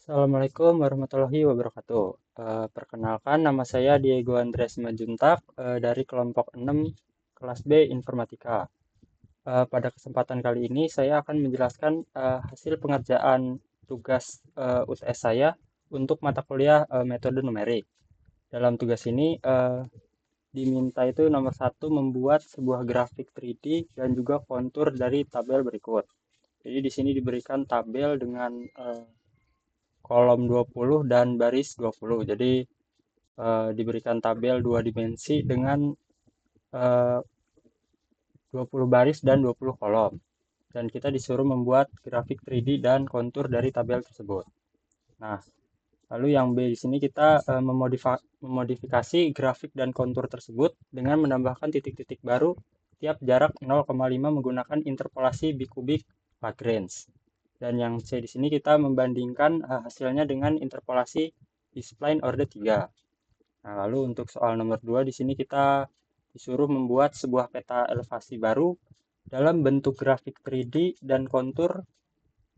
Assalamualaikum warahmatullahi wabarakatuh. Perkenalkan, nama saya Diego Andres Simanjuntak dari kelompok 6 kelas B Informatika. Pada kesempatan kali ini saya akan menjelaskan hasil pengerjaan tugas UTS saya untuk mata kuliah metode numerik. Dalam tugas ini diminta itu nomor satu membuat sebuah grafik 3D dan juga kontur dari tabel berikut. Jadi di sini diberikan tabel dengan kolom 20 dan baris 20. Jadi diberikan tabel dua dimensi dengan 20 baris dan 20 kolom. Dan kita disuruh membuat grafik 3D dan kontur dari tabel tersebut. Nah, lalu yang B di sini kita memodifikasi grafik dan kontur tersebut dengan menambahkan titik-titik baru tiap jarak 0,5 menggunakan interpolasi bikubik Lagrange. Dan yang C di sini kita membandingkan hasilnya dengan interpolasi di spline order 3. Nah, lalu untuk soal nomor 2 di sini kita disuruh membuat sebuah peta elevasi baru dalam bentuk grafik 3D dan kontur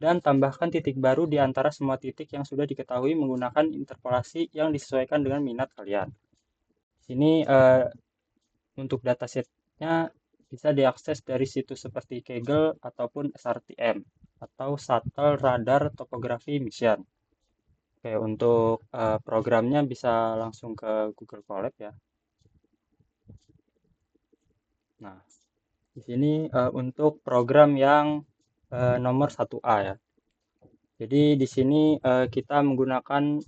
dan tambahkan titik baru di antara semua titik yang sudah diketahui menggunakan interpolasi yang disesuaikan dengan minat kalian. Sini untuk datasetnya bisa diakses dari situs seperti Kaggle ataupun SRTM atau Shuttle Radar Topography Mission. Oke, untuk programnya bisa langsung ke Google Colab ya. Nah, di sini untuk program yang nomor 1A ya. Jadi di sini kita menggunakan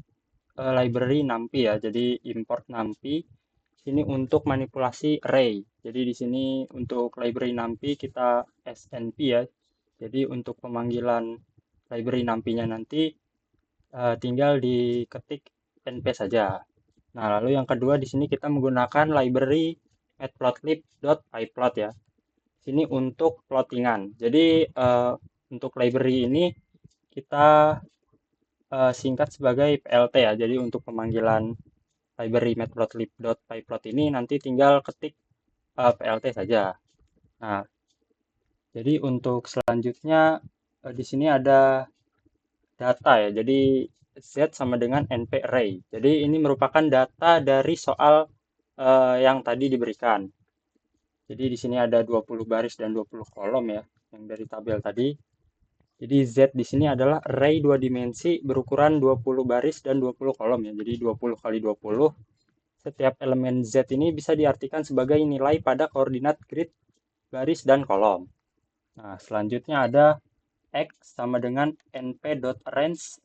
library NumPy ya. Jadi import NumPy. Sini untuk manipulasi array. Jadi di sini untuk library NumPy kita SNP ya. Jadi untuk pemanggilan library NumPy-nya nanti tinggal diketik np saja. Nah, lalu yang kedua di sini kita menggunakan library matplotlib.pyplot ya. Sini untuk plottingan. Jadi untuk library ini kita singkat sebagai PLT ya. Jadi untuk pemanggilan library matplotlib.pyplot ini nanti tinggal ketik PLT saja. Nah, jadi untuk selanjutnya di sini ada data ya. Jadi Z sama dengan NP array. Jadi ini merupakan data dari soal yang tadi diberikan. Jadi di sini ada 20 baris dan 20 kolom ya, yang dari tabel tadi. Jadi Z di sini adalah array 2 dimensi berukuran 20 baris dan 20 kolom ya. Jadi 20 kali 20. Setiap elemen Z ini bisa diartikan sebagai nilai pada koordinat grid baris dan kolom. Nah, selanjutnya ada X sama dengan np.range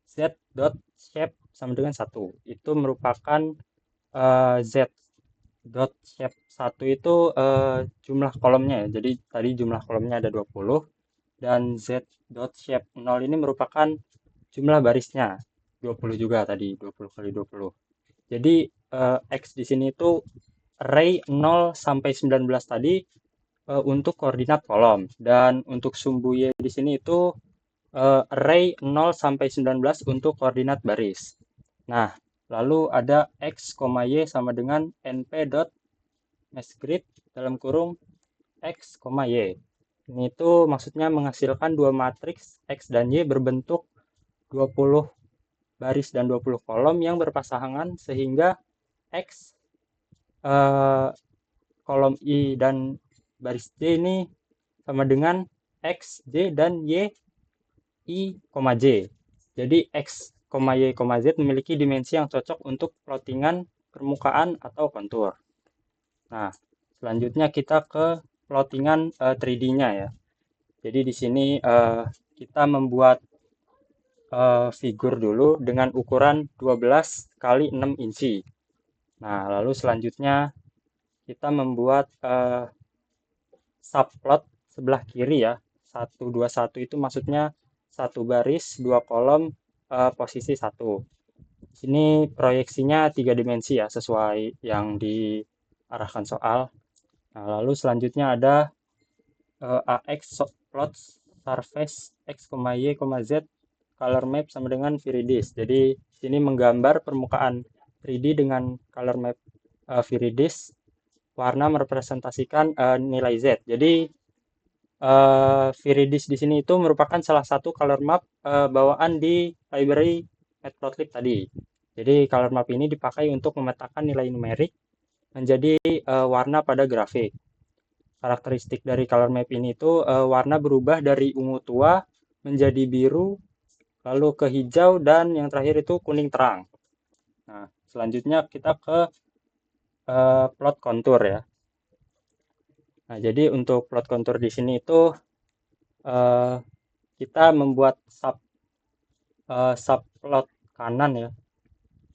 z.shape sama dengan 1. Itu merupakan z.shape 1 itu jumlah kolomnya ya. Jadi tadi jumlah kolomnya ada 20 dan z.shape 0 ini merupakan jumlah barisnya 20 juga tadi 20 kali 20. Jadi X di sini itu array 0 sampai 19 tadi untuk koordinat kolom dan untuk sumbu Y di sini itu array 0 sampai 19 untuk koordinat baris. Nah, lalu ada X, Y sama dengan np.meshgrid dalam kurung X, Y. Ini itu maksudnya menghasilkan dua matriks X dan Y berbentuk 20 baris dan 20 kolom yang berpasangan sehingga X kolom I dan baris J ini sama dengan X, J, dan Y, I, J. Jadi X, Y, Z memiliki dimensi yang cocok untuk plottingan permukaan atau kontur. Nah, selanjutnya kita ke plottingan 3D-nya ya. Jadi di sini kita membuat figur dulu dengan ukuran 12 kali 6 inci. Nah, lalu selanjutnya kita membuat subplot sebelah kiri ya. 121 itu maksudnya satu baris, dua kolom, posisi 1. Sini proyeksinya 3 dimensi ya, sesuai yang diarahkan soal. Nah, lalu selanjutnya ada AX plot surface X, Y, Z color map sama dengan Viridis. Jadi sini menggambar permukaan 3D dengan color map Viridis. Warna merepresentasikan nilai Z. Jadi Viridis di sini itu merupakan salah satu color map bawaan di library Matplotlib tadi. Jadi color map ini dipakai untuk memetakan nilai numerik menjadi warna pada grafik. Karakteristik dari color map ini itu warna berubah dari ungu tua menjadi biru, lalu ke hijau, dan yang terakhir itu kuning terang. Nah, selanjutnya kita ke plot kontur ya. Nah, jadi untuk plot kontur di sini itu eh, kita membuat subplot kanan ya,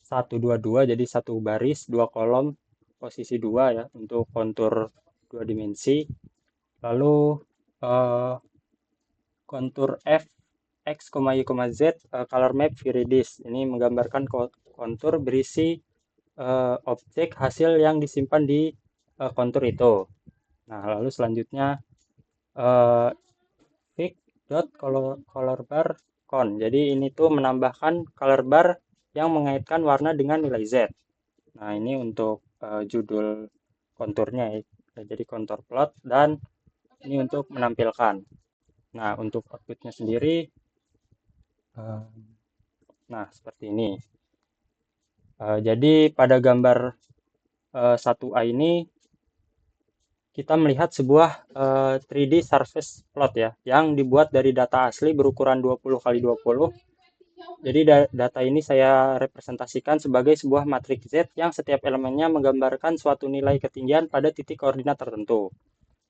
122, jadi satu baris, dua kolom, posisi 2 ya untuk kontur 2 dimensi. Lalu eh, kontur F, X, Y, Z, color map Viridis. Ini menggambarkan kontur berisi objek hasil yang disimpan di kontur itu. Nah, lalu selanjutnya uh, fig dot color bar con. Jadi ini tuh menambahkan color bar yang mengaitkan warna dengan nilai Z. Nah, ini untuk judul konturnya ya. Jadi kontur plot, dan ini untuk menampilkan. Nah, untuk outputnya sendiri, uh, nah seperti ini. Jadi pada gambar 1A ini kita melihat sebuah 3D surface plot ya, yang dibuat dari data asli berukuran 20 kali 20. Jadi data ini saya representasikan sebagai sebuah matriks Z yang setiap elemennya menggambarkan suatu nilai ketinggian pada titik koordinat tertentu.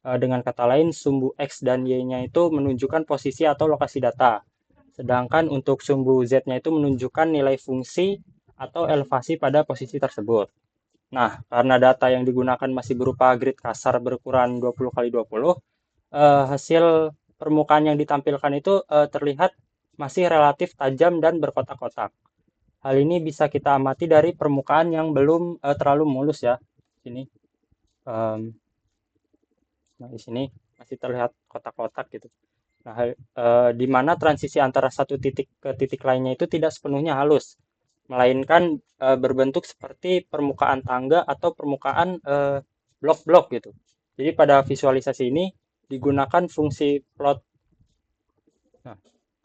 Dengan kata lain, sumbu X dan Y-nya itu menunjukkan posisi atau lokasi data. Sedangkan untuk sumbu Z-nya itu menunjukkan nilai fungsi atau elevasi pada posisi tersebut. Nah, karena data yang digunakan masih berupa grid kasar berukuran 20 kali 20, hasil permukaan yang ditampilkan itu terlihat masih relatif tajam dan berkotak-kotak. Hal ini bisa kita amati dari permukaan yang belum terlalu mulus ya. Sini, um, nah di sini masih terlihat kotak-kotak gitu. Nah, di mana transisi antara satu titik ke titik lainnya itu tidak sepenuhnya halus, melainkan berbentuk seperti permukaan tangga atau permukaan blok-blok gitu. Jadi pada visualisasi ini digunakan fungsi plot, nah,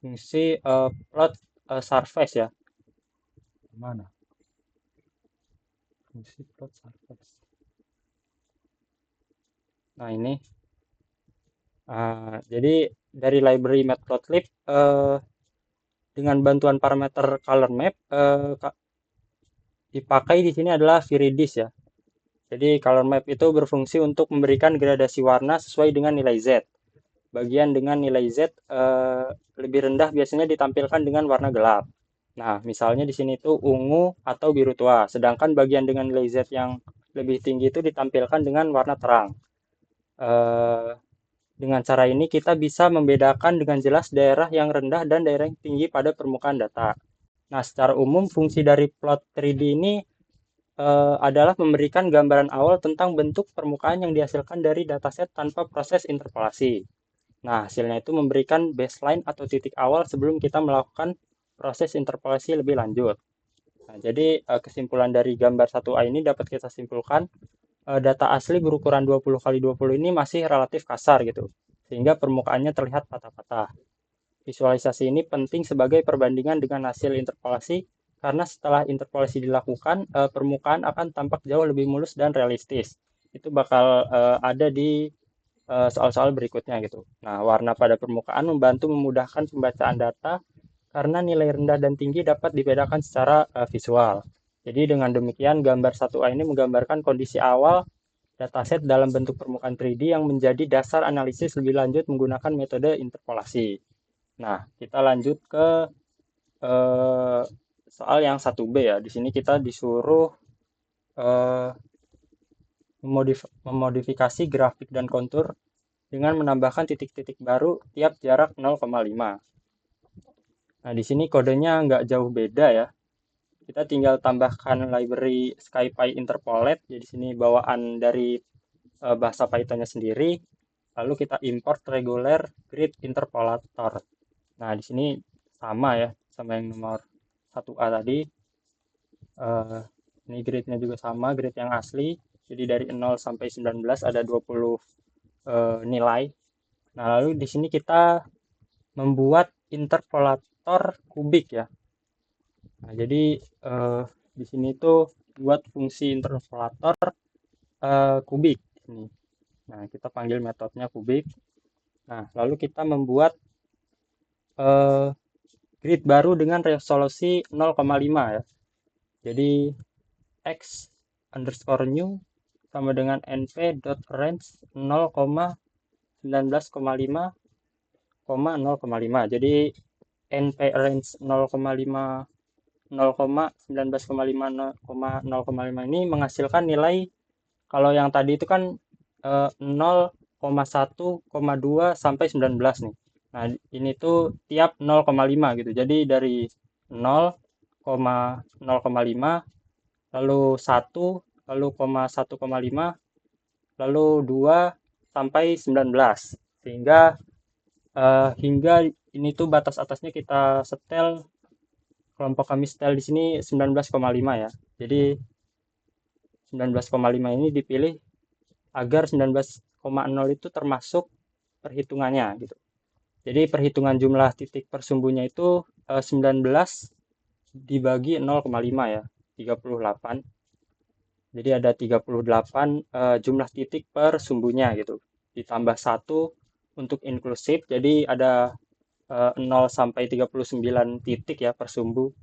fungsi plot surface ya. Mana? Fungsi plot surface. Nah ini, jadi dari library Matplotlib dengan bantuan parameter color map dipakai di sini adalah Viridis ya. Jadi color map itu berfungsi untuk memberikan gradasi warna sesuai dengan nilai Z. Bagian dengan nilai Z lebih rendah biasanya ditampilkan dengan warna gelap. Nah, misalnya di sini tuh ungu atau biru tua, sedangkan bagian dengan nilai Z yang lebih tinggi itu ditampilkan dengan warna terang. Eh, dengan cara ini kita bisa membedakan dengan jelas daerah yang rendah dan daerah yang tinggi pada permukaan data. Nah, secara umum fungsi dari plot 3D ini adalah memberikan gambaran awal tentang bentuk permukaan yang dihasilkan dari dataset tanpa proses interpolasi. Nah, hasilnya itu memberikan baseline atau titik awal sebelum kita melakukan proses interpolasi lebih lanjut. Nah, jadi kesimpulan dari gambar 1A ini dapat kita simpulkan data asli berukuran 20 kali 20 ini masih relatif kasar gitu, sehingga permukaannya terlihat patah-patah. Visualisasi ini penting sebagai perbandingan dengan hasil interpolasi karena setelah interpolasi dilakukan, permukaan akan tampak jauh lebih mulus dan realistis. Itu bakal ada di soal-soal berikutnya gitu. Nah, warna pada permukaan membantu memudahkan pembacaan data karena nilai rendah dan tinggi dapat dibedakan secara visual. Jadi dengan demikian gambar 1A ini menggambarkan kondisi awal dataset dalam bentuk permukaan 3D yang menjadi dasar analisis lebih lanjut menggunakan metode interpolasi. Nah, kita lanjut ke eh, soal yang 1B ya. Di sini kita disuruh eh, memodifikasi grafik dan kontur dengan menambahkan titik-titik baru tiap jarak 0,5. Nah, di sini kodenya nggak jauh beda ya. Kita tinggal tambahkan library SkyPy Interpolate. Jadi sini bawaan dari bahasa Python-nya sendiri. Lalu kita import regular grid interpolator. Nah, di sini sama ya, sama yang nomor 1A tadi. Ini gridnya juga sama, grid yang asli. Jadi dari 0 sampai 19 ada 20 nilai. Nah, lalu di sini kita membuat interpolator kubik ya. Nah, jadi di sini tuh buat fungsi interpolator kubik ini. Nah, kita panggil metodenya kubik. Nah, lalu kita membuat eh, grid baru dengan resolusi 0,5 ya. Jadi x underscore new sama dengan np.range 0,19,5, 0,5. Jadi np range 0,5 0,19,5 0,5 ini menghasilkan nilai, kalau yang tadi itu kan 0,1,2 sampai 19 nih. Nah, ini tuh tiap 0,5 gitu. Jadi dari 0,0,5, lalu 1, lalu 1,5, lalu 2 sampai 19. Sehingga hingga ini tuh batas atasnya kita setel, kelompok kami setel di sini 19,5 ya. Jadi 19,5 ini dipilih agar 19,0 itu termasuk perhitungannya gitu. Jadi perhitungan jumlah titik persumbunya itu 19 dibagi 0,5 ya, 38. Jadi ada 38 jumlah titik per sumbunya gitu. Ditambah 1 untuk inklusif, jadi ada 0 sampai 39 titik ya per sumbu.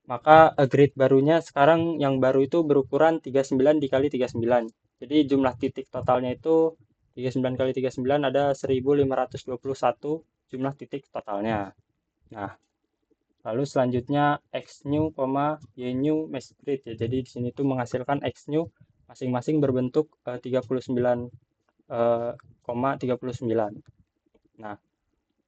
Maka grid barunya sekarang yang baru itu berukuran 39 dikali 39. Jadi jumlah titik totalnya itu 39 kali 39 ada 1521 jumlah titik totalnya. Nah, lalu selanjutnya x new, y new mesh grid ya. Jadi di sini tuh menghasilkan x new masing-masing berbentuk 39, 39. Nah,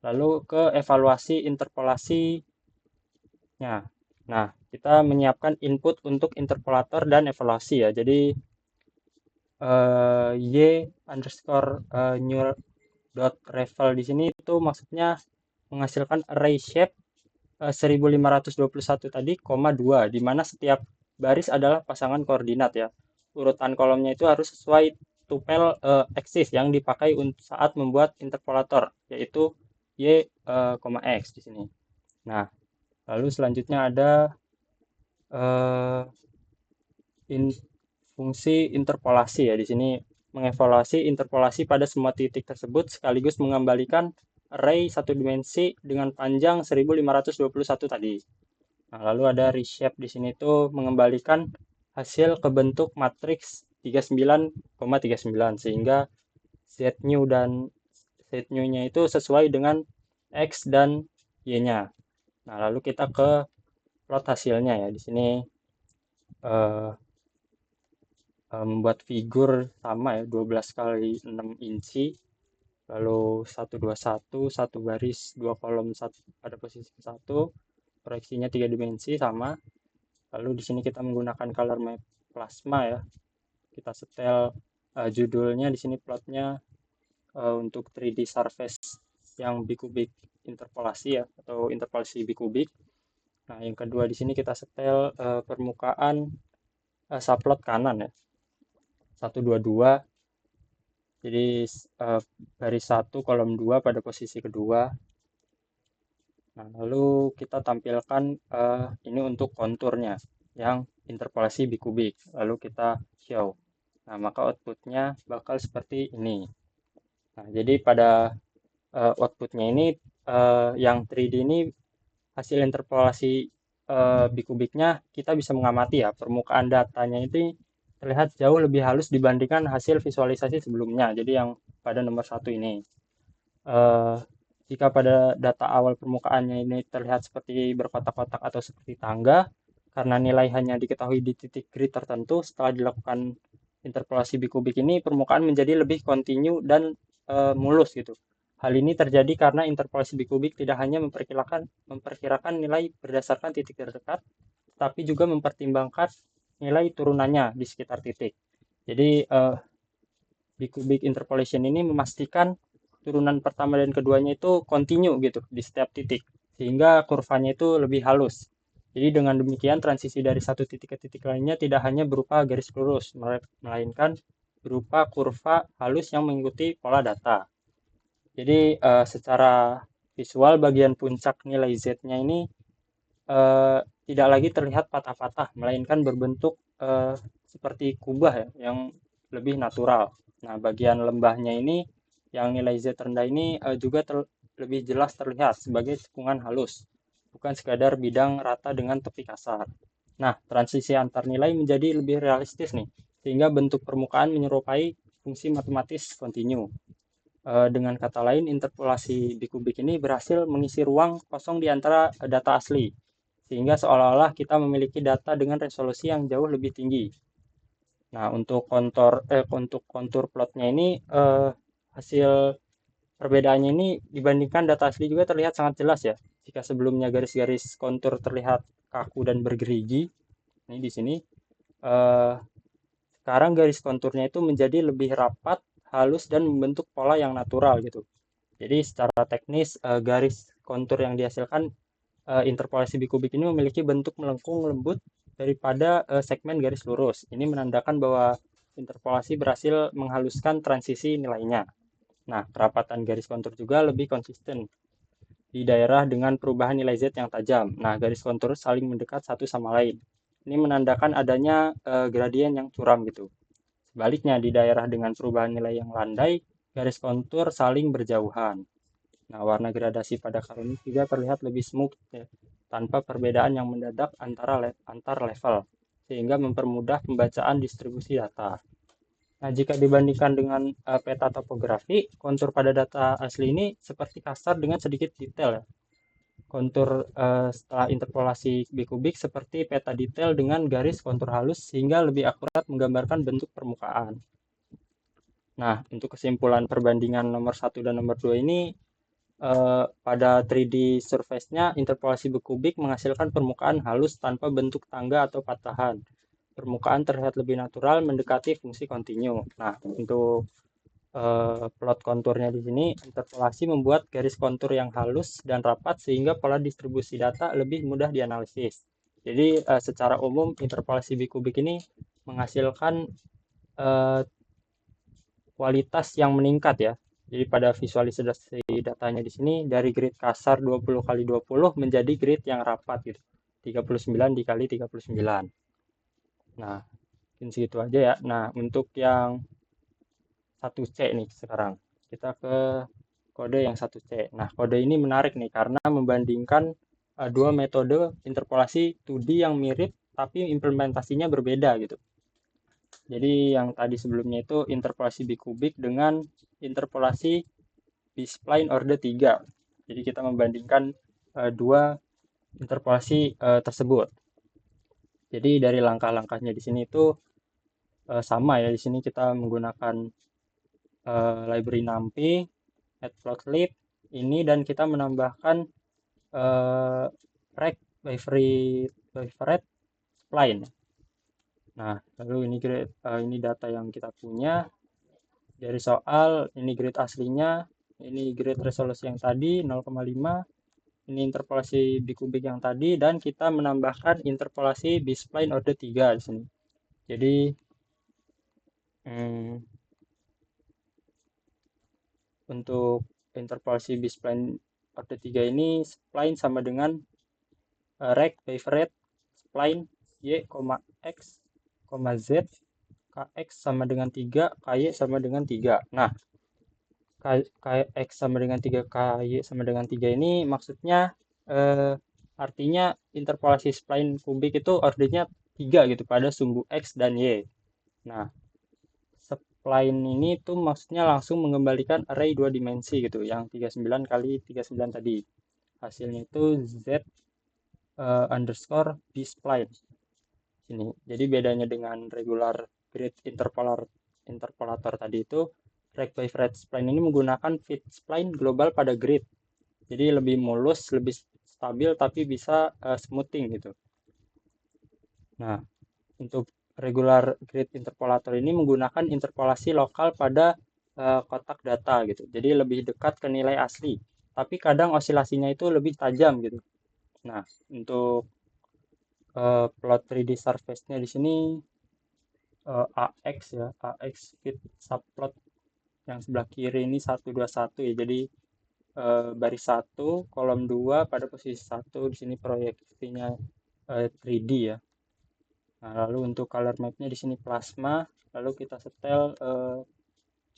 lalu ke evaluasi interpolasinya. Nah, kita menyiapkan input untuk interpolator dan evaluasi ya. Jadi y underscore new dot revel di sini itu maksudnya menghasilkan array shape 1521 tadi, 2, di mana setiap baris adalah pasangan koordinat ya. Urutan kolomnya itu harus sesuai tupel axis yang dipakai saat membuat interpolator, yaitu y, x di sini. Nah, lalu selanjutnya ada fungsi interpolasi ya. Di sini mengevaluasi interpolasi pada semua titik tersebut sekaligus mengembalikan array satu dimensi dengan panjang 1521 tadi. Nah, lalu ada reshape di sini tuh mengembalikan hasil ke bentuk matriks 39,39 sehingga z new nya itu sesuai dengan x dan y-nya. Nah, lalu kita ke plot hasilnya ya. Di sini membuat figur sama ya, 12 kali 6 inci, lalu 121, satu baris, dua kolom, satu pada posisi 1, proyeksinya 3 dimensi sama. Lalu di sini kita menggunakan color map plasma ya. Kita setel judulnya di sini plotnya untuk 3D surface yang bikubik interpolasi ya, atau interpolasi bikubik. Nah, yang kedua di sini kita setel permukaan subplot kanan ya. 122. Jadi baris 1 kolom 2 pada posisi kedua. Nah, lalu kita tampilkan ini untuk konturnya yang interpolasi bikubik. Lalu kita show. Nah, maka outputnya bakal seperti ini. Nah, jadi pada outputnya ini yang 3D ini hasil interpolasi bikubiknya kita bisa mengamati ya, permukaan datanya itu terlihat jauh lebih halus dibandingkan hasil visualisasi sebelumnya. Jadi yang pada nomor 1 ini. Jika pada data awal permukaannya ini terlihat seperti berkotak-kotak atau seperti tangga, karena nilai hanya diketahui di titik grid tertentu, setelah dilakukan interpolasi bikubik ini, permukaan menjadi lebih kontinu dan mulus gitu. Hal ini terjadi karena interpolasi bikubik tidak hanya memperkirakan nilai berdasarkan titik terdekat, tapi juga mempertimbangkan nilai turunannya di sekitar titik. Jadi bikubik interpolation ini memastikan turunan pertama dan keduanya itu kontinu gitu di setiap titik, sehingga kurvanya itu lebih halus. Jadi dengan demikian transisi dari satu titik ke titik lainnya tidak hanya berupa garis lurus, melainkan berupa kurva halus yang mengikuti pola data. Jadi secara visual bagian puncak nilai Z-nya ini eh, tidak lagi terlihat patah-patah, melainkan berbentuk seperti kubah ya, yang lebih natural. Nah, bagian lembahnya ini yang nilai Z rendah ini juga lebih jelas terlihat sebagai cekungan halus, bukan sekadar bidang rata dengan tepi kasar. Nah, transisi antar nilai menjadi lebih realistis nih, sehingga bentuk permukaan menyerupai fungsi matematis kontinu. Dengan kata lain, interpolasi bikubik ini berhasil mengisi ruang kosong di antara data asli, sehingga seolah-olah kita memiliki data dengan resolusi yang jauh lebih tinggi. Nah, untuk kontur plotnya ini hasil perbedaannya ini dibandingkan data asli juga terlihat sangat jelas ya. Jika sebelumnya garis-garis kontur terlihat kaku dan bergerigi, ini di sini eh, sekarang garis konturnya itu menjadi lebih rapat, halus dan membentuk pola yang natural gitu. Jadi secara teknis garis kontur yang dihasilkan interpolasi bikubik ini memiliki bentuk melengkung lembut daripada segmen garis lurus. Ini menandakan bahwa interpolasi berhasil menghaluskan transisi nilainya. Nah, kerapatan garis kontur juga lebih konsisten di daerah dengan perubahan nilai Z yang tajam. Nah, garis kontur saling mendekat satu sama lain. Ini menandakan adanya gradien yang curam gitu. Sebaliknya, di daerah dengan perubahan nilai yang landai, garis kontur saling berjauhan. Nah, warna gradasi pada karun juga terlihat lebih smooth ya, tanpa perbedaan yang mendadak antar level, sehingga mempermudah pembacaan distribusi data. Nah, jika dibandingkan dengan peta topografi, kontur pada data asli ini seperti kasar dengan sedikit detail ya. Kontur setelah interpolasi bikubik seperti peta detail dengan garis kontur halus sehingga lebih akurat menggambarkan bentuk permukaan. Nah, untuk kesimpulan perbandingan nomor 1 dan nomor 2 ini pada 3D surface-nya interpolasi bikubik menghasilkan permukaan halus tanpa bentuk tangga atau patahan. Permukaan terlihat lebih natural mendekati fungsi kontinu. Nah, untuk plot konturnya di sini interpolasi membuat garis kontur yang halus dan rapat sehingga pola distribusi data lebih mudah dianalisis. Jadi secara umum interpolasi bikubik ini menghasilkan uh, kualitas yang meningkat ya. Jadi pada visualisasi datanya di sini dari grid kasar 20 kali 20 menjadi grid yang rapat gitu. 39 dikali 39. Nah, mungkin segitu aja ya. Nah, untuk yang 1C nih sekarang. Kita ke kode yang 1C. Nah, kode ini menarik nih karena membandingkan dua metode interpolasi 2D yang mirip tapi implementasinya berbeda gitu. Jadi yang tadi sebelumnya itu interpolasi bikubik dengan interpolasi B-spline order 3. Jadi kita membandingkan dua interpolasi tersebut. Jadi dari langkah-langkahnya di sini itu sama ya. Di sini kita menggunakan library NumPy, matplotlib ini dan kita menambahkan uh, rect favorite spline. Nah, lalu ini data yang kita punya dari soal, ini grid aslinya, ini grid resolusi yang tadi 0,5, ini interpolasi bikubik yang tadi dan kita menambahkan interpolasi B-spline order 3 di sini. Jadi untuk interpolasi B-spline order 3 ini spline sama dengan rect favorite spline y, x, z, kx sama dengan 3, ky sama dengan 3. Nah, kx sama dengan 3, ky sama dengan 3 ini maksudnya artinya interpolasi spline kubik itu ordernya 3 gitu pada sumbu x dan y. Nah, spline ini tuh maksudnya langsung mengembalikan array 2 dimensi gitu, yang 39 kali 39 tadi. Hasilnya itu z underscore b spline. Sini. Jadi bedanya dengan regular grid interpolator tadi itu, rect by Fred spline ini menggunakan fit spline global pada grid. Jadi lebih mulus, lebih stabil, tapi bisa smoothing gitu. Nah, untuk regular grid interpolator ini menggunakan interpolasi lokal pada kotak data gitu. Jadi lebih dekat ke nilai asli. Tapi kadang osilasinya itu lebih tajam gitu. Nah, untuk plot 3D surface-nya di sini AX ya, AX fit subplot yang sebelah kiri ini 121 ya. Jadi baris 1, kolom 2 pada posisi 1. Di sini proyeksinya 3D ya. Nah, lalu untuk color map-nya di sini plasma. Lalu kita setel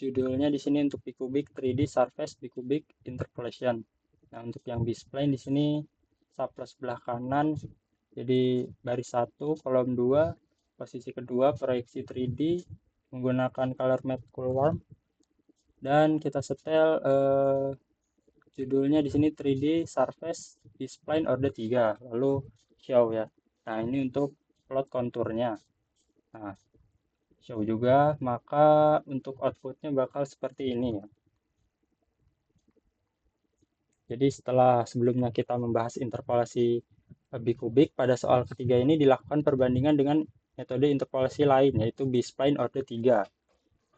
judulnya di sini untuk bicubic 3D surface bicubic interpolation. Nah, untuk yang B-spline di sini subplot sebelah kanan. Jadi baris 1, kolom 2, posisi kedua proyeksi 3D menggunakan color map Coolworm. Dan kita setel judulnya di sini 3D surface B-spline order 3, lalu show ya. Nah, ini untuk plot konturnya. Nah, show juga, maka untuk outputnya bakal seperti ini ya. Jadi setelah sebelumnya kita membahas interpolasi bicubic, pada soal ketiga ini dilakukan perbandingan dengan metode interpolasi lain, yaitu B-spline order 3.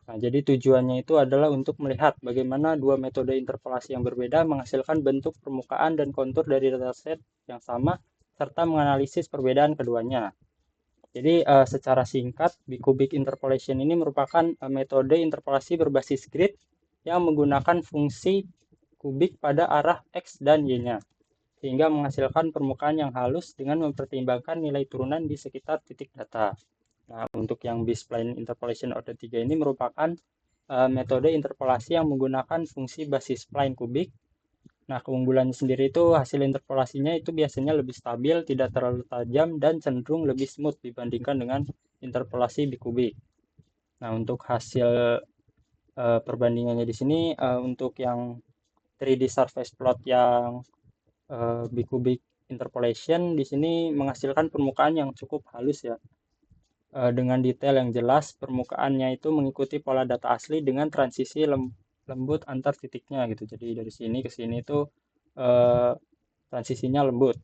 Nah, jadi tujuannya itu adalah untuk melihat bagaimana dua metode interpolasi yang berbeda menghasilkan bentuk permukaan dan kontur dari dataset yang sama, serta menganalisis perbedaan keduanya. Jadi secara singkat, bicubic interpolation ini merupakan metode interpolasi berbasis grid yang menggunakan fungsi kubik pada arah X dan Y-nya, sehingga menghasilkan permukaan yang halus dengan mempertimbangkan nilai turunan di sekitar titik data. Nah, untuk yang B-spline interpolation order 3 ini merupakan metode interpolasi yang menggunakan fungsi basis spline kubik. Nah, keunggulannya sendiri itu hasil interpolasinya itu biasanya lebih stabil, tidak terlalu tajam, dan cenderung lebih smooth dibandingkan dengan interpolasi bikubik. Nah, untuk hasil perbandingannya di sini untuk yang 3D surface plot yang bicubic interpolation di sini menghasilkan permukaan yang cukup halus ya. Dengan detail yang jelas, permukaannya itu mengikuti pola data asli dengan transisi lembut antar titiknya gitu. Jadi dari sini ke sini itu transisinya lembut.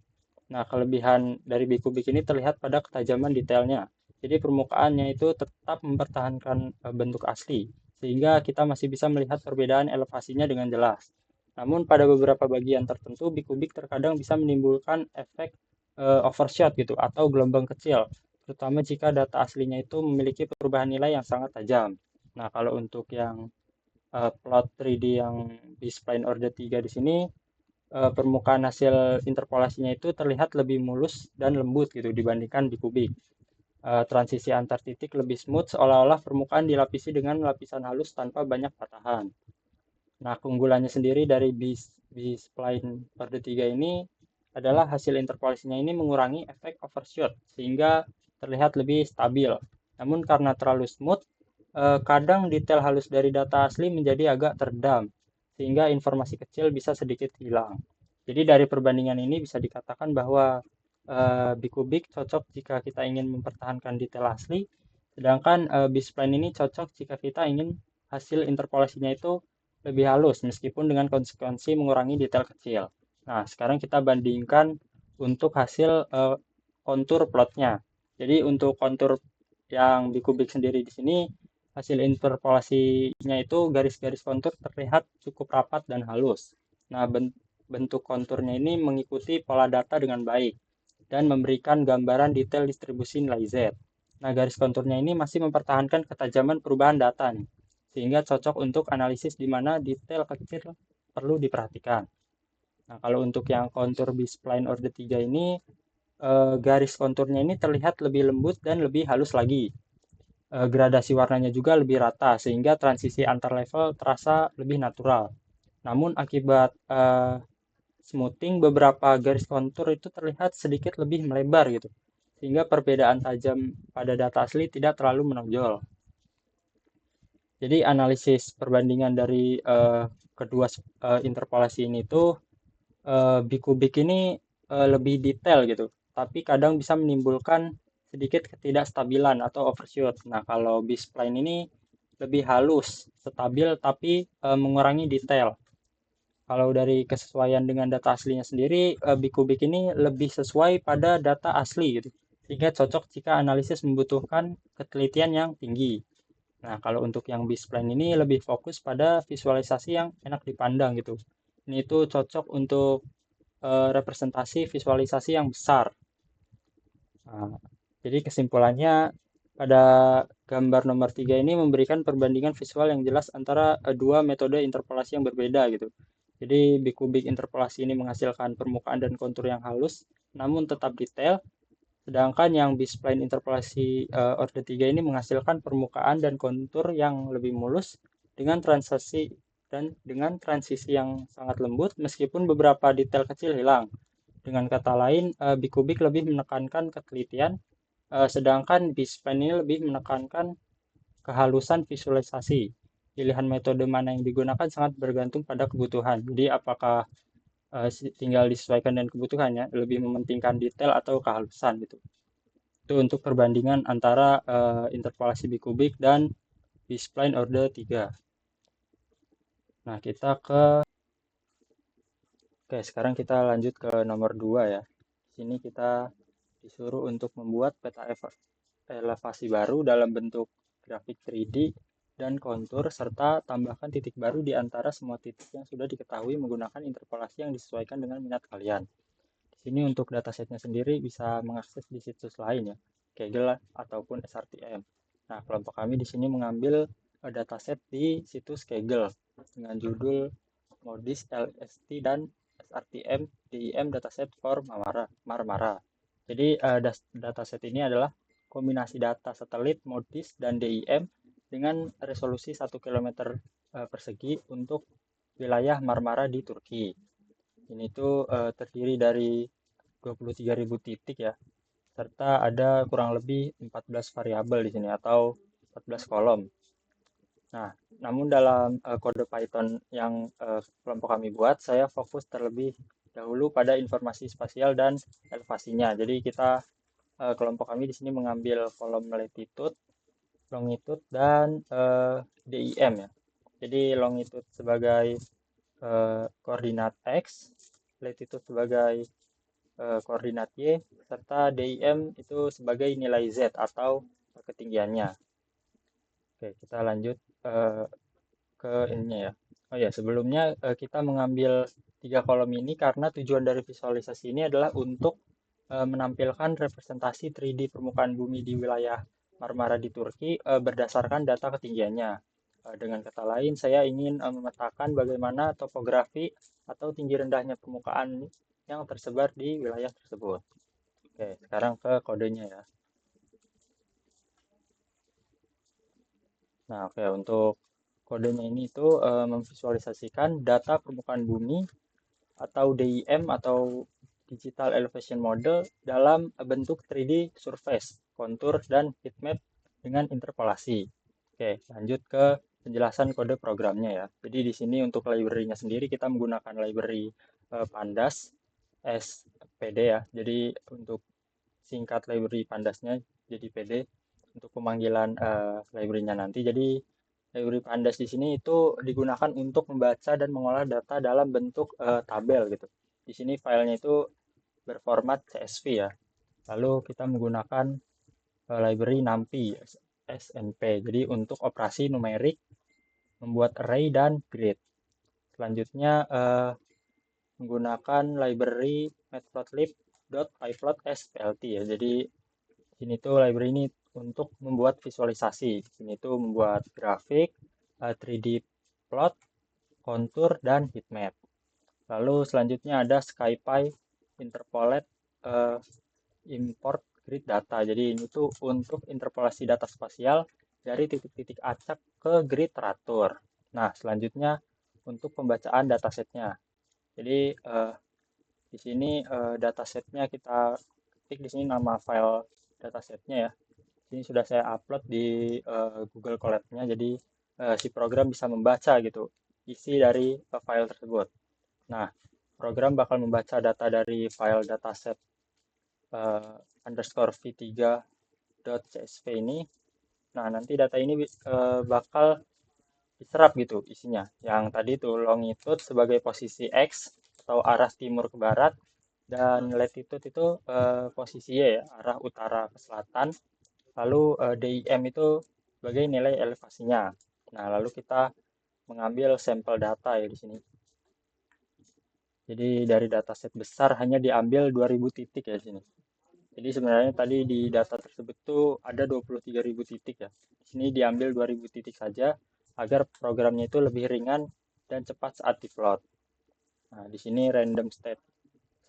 Nah, kelebihan dari bicubic ini terlihat pada ketajaman detailnya. Jadi permukaannya itu tetap mempertahankan bentuk asli, sehingga kita masih bisa melihat perbedaan elevasinya dengan jelas. Namun pada beberapa bagian tertentu, bicubic terkadang bisa menimbulkan efek overshot gitu atau gelombang kecil, terutama jika data aslinya itu memiliki perubahan nilai yang sangat tajam. Nah, kalau untuk yang plot 3D yang B-spline order 3 di sini, permukaan hasil interpolasinya itu terlihat lebih mulus dan lembut gitu dibandingkan bicubic. Transisi antar titik lebih smooth, seolah-olah permukaan dilapisi dengan lapisan halus tanpa banyak patahan. Nah, keunggulannya sendiri dari B-spline order 3 ini adalah hasil interpolasinya ini mengurangi efek overshoot sehingga terlihat lebih stabil. Namun karena terlalu smooth, kadang detail halus dari data asli menjadi agak teredam, sehingga informasi kecil bisa sedikit hilang. Jadi dari perbandingan ini bisa dikatakan bahwa bicubic cocok jika kita ingin mempertahankan detail asli, sedangkan B-spline ini cocok jika kita ingin hasil interpolasinya itu lebih halus meskipun dengan konsekuensi mengurangi detail kecil. Nah, sekarang kita bandingkan untuk hasil kontur plotnya. Jadi untuk kontur yang bicubic sendiri di sini hasil interpolasinya itu garis-garis kontur terlihat cukup rapat dan halus. Nah, bentuk konturnya ini mengikuti pola data dengan baik dan memberikan gambaran detail distribusi nilai Z. Nah, garis konturnya ini masih mempertahankan ketajaman perubahan data nih, sehingga cocok untuk analisis di mana detail kecil perlu diperhatikan. Nah, kalau untuk yang kontur B-spline order 3 ini, garis konturnya ini terlihat lebih lembut dan lebih halus lagi. Gradasi warnanya juga lebih rata, sehingga transisi antar level terasa lebih natural. Namun akibat smoothing, beberapa garis kontur itu terlihat sedikit lebih melebar gitu, sehingga perbedaan tajam pada data asli tidak terlalu menonjol. Jadi analisis perbandingan dari kedua interpolasi ini tuh bicubic ini lebih detail gitu, tapi kadang bisa menimbulkan sedikit ketidakstabilan atau overshoot. Nah, kalau B-spline ini lebih halus, stabil, tapi mengurangi detail. Kalau dari kesesuaian dengan data aslinya sendiri, bicubic ini lebih sesuai pada data asli gitu, sehingga cocok jika analisis membutuhkan ketelitian yang tinggi. Nah, kalau untuk yang B-spline ini lebih fokus pada visualisasi yang enak dipandang gitu. Ini itu cocok untuk representasi visualisasi yang besar. Nah, jadi kesimpulannya pada gambar nomor 3 ini memberikan perbandingan visual yang jelas antara dua metode interpolasi yang berbeda gitu. Jadi bikubik interpolasi ini menghasilkan permukaan dan kontur yang halus namun tetap detail, sedangkan yang B-spline interpolasi orde 3 ini menghasilkan permukaan dan kontur yang lebih mulus dengan transisi yang sangat lembut meskipun beberapa detail kecil hilang. Dengan kata lain, bikubik lebih menekankan ketelitian, sedangkan B-spline ini lebih menekankan kehalusan visualisasi. Pilihan metode mana yang digunakan sangat bergantung pada kebutuhan. Jadi apakah tinggal disesuaikan dengan kebutuhannya, lebih mementingkan detail atau kehalusan gitu. Itu untuk perbandingan antara interpolasi bikubik dan B-spline orde 3. Nah, Oke, sekarang kita lanjut ke nomor 2 ya. Di sini kita disuruh untuk membuat peta elevasi baru dalam bentuk grafik 3D dan kontur serta tambahkan titik baru di antara semua titik yang sudah diketahui menggunakan interpolasi yang disesuaikan dengan minat kalian. Di sini untuk datasetnya sendiri bisa mengakses di situs lain ya, Kaggle ataupun SRTM. Nah, kelompok kami di sini mengambil dataset di situs Kaggle dengan judul Modis LST dan SRTM DIM dataset for Marmara. Jadi dataset ini adalah kombinasi data satelit Modis dan DIM dengan resolusi 1 km persegi untuk wilayah Marmara di Turki. Ini tuh terdiri dari 23.000 titik ya, serta ada kurang lebih 14 variabel di sini atau 14 kolom. Nah, namun dalam kode Python yang kelompok kami buat, saya fokus terlebih dahulu pada informasi spasial dan elevasinya. Jadi kelompok kami di sini mengambil kolom latitude, longitude, dan DIM ya. Jadi longitude sebagai koordinat X, latitude sebagai koordinat Y, serta DIM itu sebagai nilai Z atau ketinggiannya. Oke, kita lanjut ke ininya ya. Oh ya, sebelumnya kita mengambil 3 kolom ini karena tujuan dari visualisasi ini adalah untuk menampilkan representasi 3D permukaan bumi di wilayah Marmara di Turki berdasarkan data ketinggiannya. Dengan kata lain, saya ingin memetakan bagaimana topografi atau tinggi rendahnya permukaan yang tersebar di wilayah tersebut. Oke, sekarang ke kodenya ya. Nah, oke, untuk kodenya ini itu memvisualisasikan data permukaan bumi atau DIM atau Digital Elevation Model dalam bentuk 3D surface, kontur, dan heatmap dengan interpolasi. Oke, lanjut ke penjelasan kode programnya ya. Jadi di sini untuk library-nya sendiri kita menggunakan library Pandas SPD ya. Jadi untuk singkat library Pandasnya jadi PD untuk pemanggilan library-nya nanti. Jadi library Pandas di sini itu digunakan untuk membaca dan mengolah data dalam bentuk tabel gitu. Di sini filenya itu berformat CSV ya. Lalu kita menggunakan library NumPy SNP. Jadi untuk operasi numerik, membuat array dan grid. Selanjutnya menggunakan library matplotlib.pyplot.splt ya. Jadi sini tuh library ini untuk membuat visualisasi. Sini tuh membuat grafik, 3D plot, kontur, dan heatmap. Lalu selanjutnya ada SkyPy interpolate import grid data. Jadi ini tuh untuk interpolasi data spasial dari titik-titik acak ke grid teratur. Nah, selanjutnya untuk pembacaan datasetnya. Jadi di sini datasetnya kita ketik di sini nama file datasetnya ya. Ini sudah saya upload di Google Colab-nya, jadi si program bisa membaca gitu isi dari file tersebut. Nah, program bakal membaca data dari file dataset underscore v3.csv ini. Nah, nanti data ini bakal diserap gitu isinya. Yang tadi itu longitude sebagai posisi X atau arah timur ke barat, dan latitude itu posisi Y ya, arah utara ke selatan. Lalu DIM itu sebagai nilai elevasinya. Nah, lalu kita mengambil sampel data ya di sini. Jadi dari dataset besar hanya diambil 2000 titik ya di sini. Jadi sebenarnya tadi di data tersebut tuh ada 23.000 titik ya. Di sini diambil 2.000 titik saja agar programnya itu lebih ringan dan cepat saat diplot. Nah, di sini random state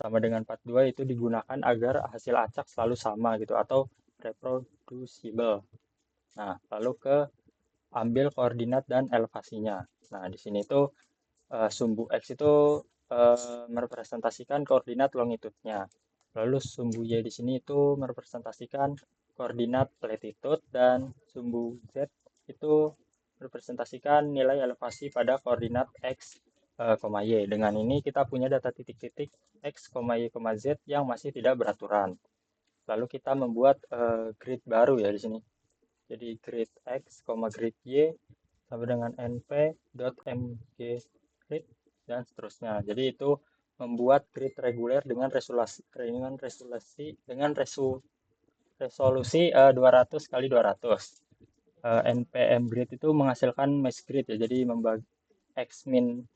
sama dengan 42 itu digunakan agar hasil acak selalu sama gitu atau reproducible. Nah, lalu ke ambil koordinat dan elevasinya. Nah, di sini tuh sumbu X itu merepresentasikan koordinat longitudenya. Lalu sumbu Y di sini itu merepresentasikan koordinat latitude dan sumbu Z itu merepresentasikan nilai elevasi pada koordinat X, Y. Dengan ini kita punya data titik-titik X, Y, Z yang masih tidak beraturan. Lalu kita membuat grid baru ya di sini. Jadi grid X, grid Y sama dengan np.mg grid dan seterusnya. Jadi itu membuat grid reguler dengan resolusi 200 kali 200. npm grid itu menghasilkan mesh grid ya. Jadi membagi xmin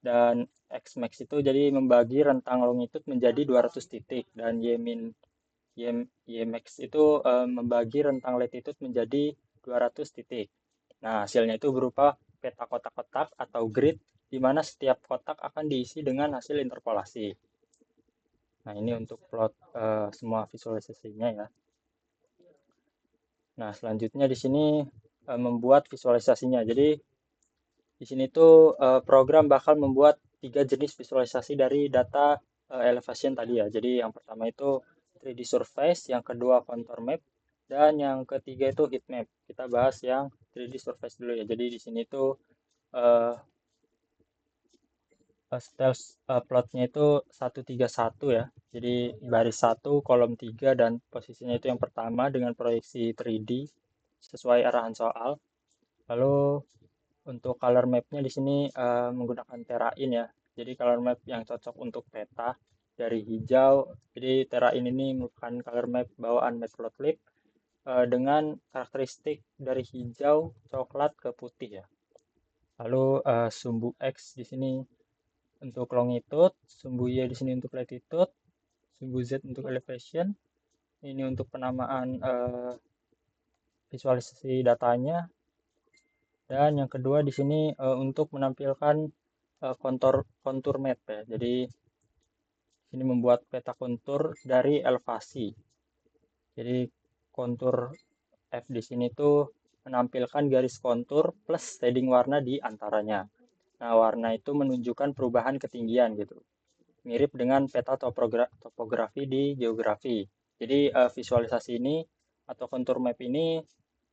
dan xmax itu jadi membagi rentang longitude menjadi 200 titik dan ymax itu membagi rentang latitude menjadi 200 titik. Nah, hasilnya itu berupa peta kotak-kotak atau grid di mana setiap kotak akan diisi dengan hasil interpolasi. Nah, ini untuk plot semua visualisasinya ya. Nah, selanjutnya di sini membuat visualisasinya. Jadi di sini tuh program bakal membuat 3 jenis visualisasi dari data elevation tadi ya. Jadi yang pertama itu 3D surface, yang kedua contour map, dan yang ketiga itu heat map. Kita bahas yang 3D surface dulu ya. Jadi di sini tuh uh, plotnya itu 131 ya. Jadi baris 1, kolom 3, dan posisinya itu yang pertama dengan proyeksi 3D sesuai arahan soal. Lalu untuk color mapnya di sini menggunakan Terrain ya. Jadi color map yang cocok untuk peta dari hijau. Jadi Terrain ini merupakan color map bawaan Matplotlib dengan karakteristik dari hijau, coklat ke putih ya. Lalu sumbu X di sini untuk longitude, sumbu Y di sini untuk latitude, sumbu Z untuk elevation. Ini untuk penamaan visualisasi datanya. Dan yang kedua di sini untuk menampilkan kontur map ya. Jadi ini membuat peta kontur dari elevasi. Jadi kontur F di sini tuh menampilkan garis kontur plus shading warna di antaranya. Nah, warna itu menunjukkan perubahan ketinggian gitu. Mirip dengan peta topografi di geografi. Jadi visualisasi ini atau kontur map ini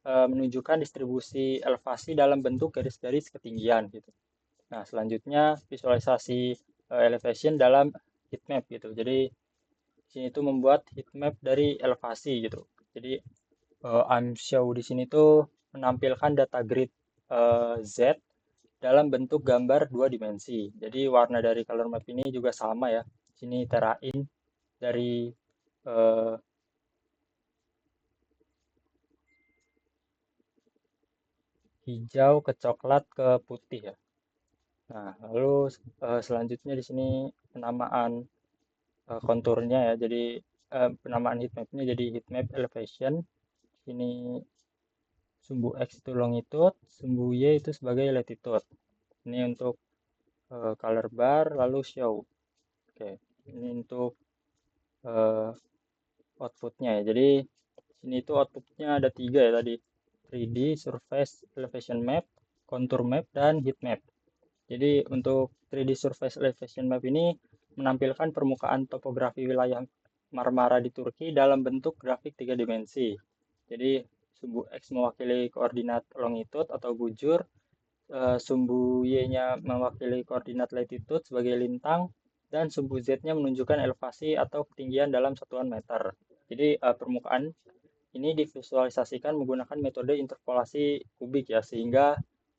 menunjukkan distribusi elevasi dalam bentuk garis-garis ketinggian gitu. Nah, selanjutnya visualisasi elevation dalam heat map gitu. Jadi sini tuh membuat heat map dari elevasi gitu. Jadi I'm show di sini tuh menampilkan data grid Z dalam bentuk gambar 2 dimensi. Jadi warna dari color map ini juga sama ya. Sini Terrain dari uh, hijau ke coklat ke putih ya. Nah, lalu selanjutnya di sini penamaan konturnya ya. Jadi penamaan heatmapnya jadi heatmap elevation. Ini sumbu X itu longitude, sumbu Y itu sebagai latitude. Ini untuk color bar, lalu show. Oke, ini untuk outputnya ya. Jadi sini itu outputnya ada 3 ya tadi. 3D, surface elevation map, contour map, dan heat map. Jadi untuk 3D surface elevation map ini menampilkan permukaan topografi wilayah Marmara di Turki dalam bentuk grafik 3 dimensi. Jadi sumbu X mewakili koordinat longitude atau bujur, sumbu Y-nya mewakili koordinat latitude sebagai lintang, dan sumbu Z-nya menunjukkan elevasi atau ketinggian dalam satuan meter. Jadi permukaan ini divisualisasikan menggunakan metode interpolasi kubik ya, sehingga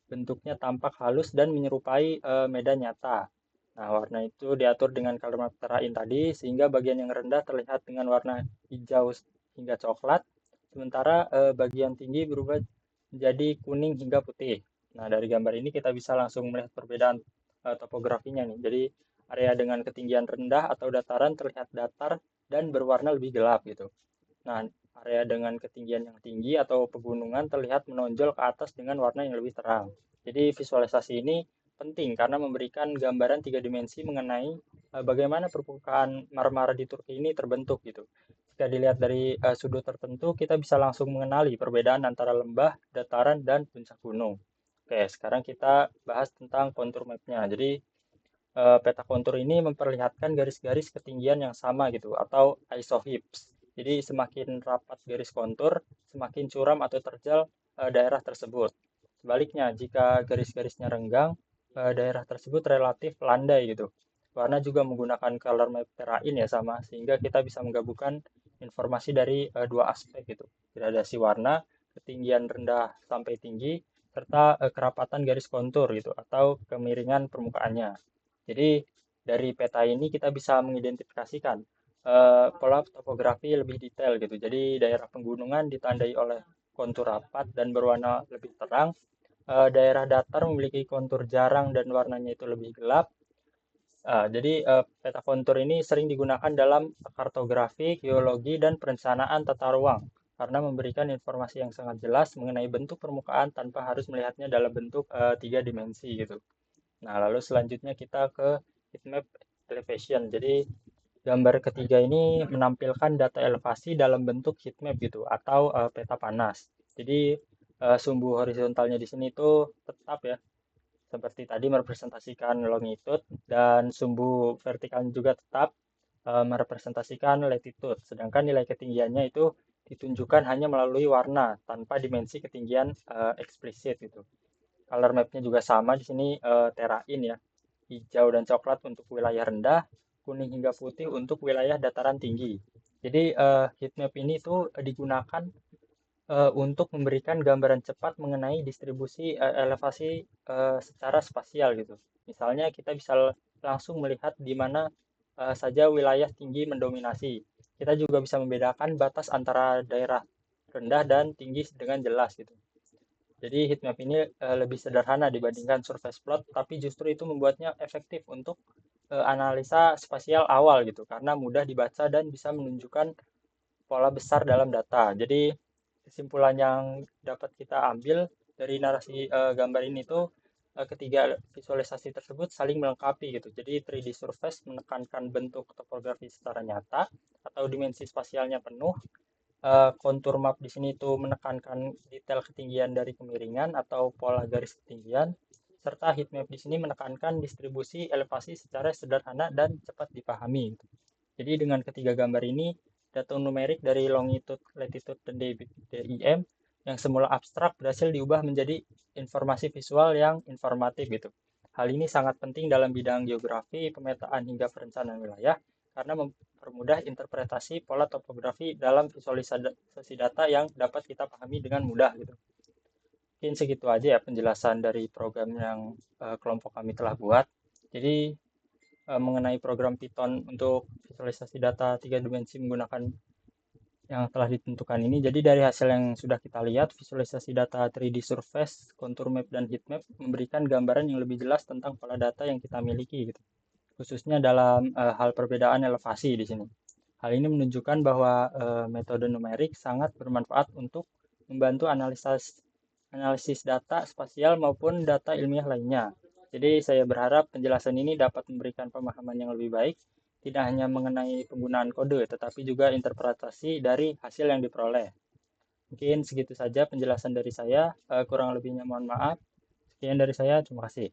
bentuknya tampak halus dan menyerupai medan nyata. Nah, warna itu diatur dengan color map Terrain tadi, sehingga bagian yang rendah terlihat dengan warna hijau hingga coklat, sementara bagian tinggi berubah menjadi kuning hingga putih. Nah, dari gambar ini kita bisa langsung melihat perbedaan topografinya nih. Jadi, area dengan ketinggian rendah atau dataran terlihat datar dan berwarna lebih gelap gitu. Nah, area dengan ketinggian yang tinggi atau pegunungan terlihat menonjol ke atas dengan warna yang lebih terang. Jadi visualisasi ini penting karena memberikan gambaran tiga dimensi mengenai bagaimana permukaan marmara di Turki ini terbentuk gitu. Jika dilihat dari sudut tertentu, kita bisa langsung mengenali perbedaan antara lembah, dataran, dan puncak gunung. Oke, sekarang kita bahas tentang kontur mapnya. Jadi peta kontur ini memperlihatkan garis-garis ketinggian yang sama gitu atau isohips. Jadi semakin rapat garis kontur, semakin curam atau terjal daerah tersebut. Sebaliknya, jika garis-garisnya renggang, daerah tersebut relatif landai gitu. Warna juga menggunakan color map terrain ya sama, sehingga kita bisa menggabungkan informasi dari dua aspek gitu. Gradasi warna, ketinggian rendah sampai tinggi, serta kerapatan garis kontur gitu atau kemiringan permukaannya. Jadi dari peta ini kita bisa mengidentifikasikan pola topografi lebih detail gitu. Jadi daerah pegunungan ditandai oleh kontur rapat dan berwarna lebih terang. Daerah datar memiliki kontur jarang dan warnanya itu lebih gelap. Jadi peta kontur ini sering digunakan dalam kartografi, geologi, dan perencanaan tata ruang karena memberikan informasi yang sangat jelas mengenai bentuk permukaan tanpa harus melihatnya dalam bentuk tiga dimensi gitu. Nah, lalu selanjutnya kita ke heatmap elevation. Jadi gambar ketiga ini menampilkan data elevasi dalam bentuk heatmap gitu atau peta panas. Jadi sumbu horizontalnya di sini itu tetap ya, seperti tadi merepresentasikan longitude dan sumbu vertikalnya juga tetap merepresentasikan latitude. Sedangkan nilai ketinggiannya itu ditunjukkan hanya melalui warna tanpa dimensi ketinggian eksplisit gitu. Color map-nya juga sama di sini terain ya. Hijau dan coklat untuk wilayah rendah, kuning hingga putih untuk wilayah dataran tinggi. Jadi heat map ini tuh digunakan untuk memberikan gambaran cepat mengenai distribusi elevasi secara spasial gitu. Misalnya kita bisa langsung melihat di mana saja wilayah tinggi mendominasi. Kita juga bisa membedakan batas antara daerah rendah dan tinggi dengan jelas gitu. Jadi heatmap ini lebih sederhana dibandingkan surface plot, tapi justru itu membuatnya efektif untuk analisa spasial awal gitu, karena mudah dibaca dan bisa menunjukkan pola besar dalam data. Jadi kesimpulan yang dapat kita ambil dari narasi gambar ini tuh ketiga visualisasi tersebut saling melengkapi gitu. Jadi 3D surface menekankan bentuk topografi secara nyata atau dimensi spasialnya penuh. Kontur map di sini tuh menekankan detail ketinggian dari kemiringan atau pola garis ketinggian, serta heat map di sini menekankan distribusi elevasi secara sederhana dan cepat dipahami. Jadi dengan ketiga gambar ini, data numerik dari longitude, latitude, dan DIM yang semula abstrak berhasil diubah menjadi informasi visual yang informatif gitu. Hal ini sangat penting dalam bidang geografi, pemetaan hingga perencanaan wilayah karena mempermudah interpretasi pola topografi dalam visualisasi data yang dapat kita pahami dengan mudah gitu. Mungkin segitu aja ya penjelasan dari program yang kelompok kami telah buat. Jadi mengenai program Python untuk visualisasi data tiga dimensi menggunakan yang telah ditentukan ini. Jadi dari hasil yang sudah kita lihat, visualisasi data 3D surface, contour map, dan heat map memberikan gambaran yang lebih jelas tentang pola data yang kita miliki gitu. Khususnya dalam hal perbedaan elevasi di sini. Hal ini menunjukkan bahwa metode numerik sangat bermanfaat untuk membantu analisis data spasial maupun data ilmiah lainnya. Jadi saya berharap penjelasan ini dapat memberikan pemahaman yang lebih baik, tidak hanya mengenai penggunaan kode, tetapi juga interpretasi dari hasil yang diperoleh. Mungkin segitu saja penjelasan dari saya, kurang lebihnya mohon maaf. Sekian dari saya, terima kasih.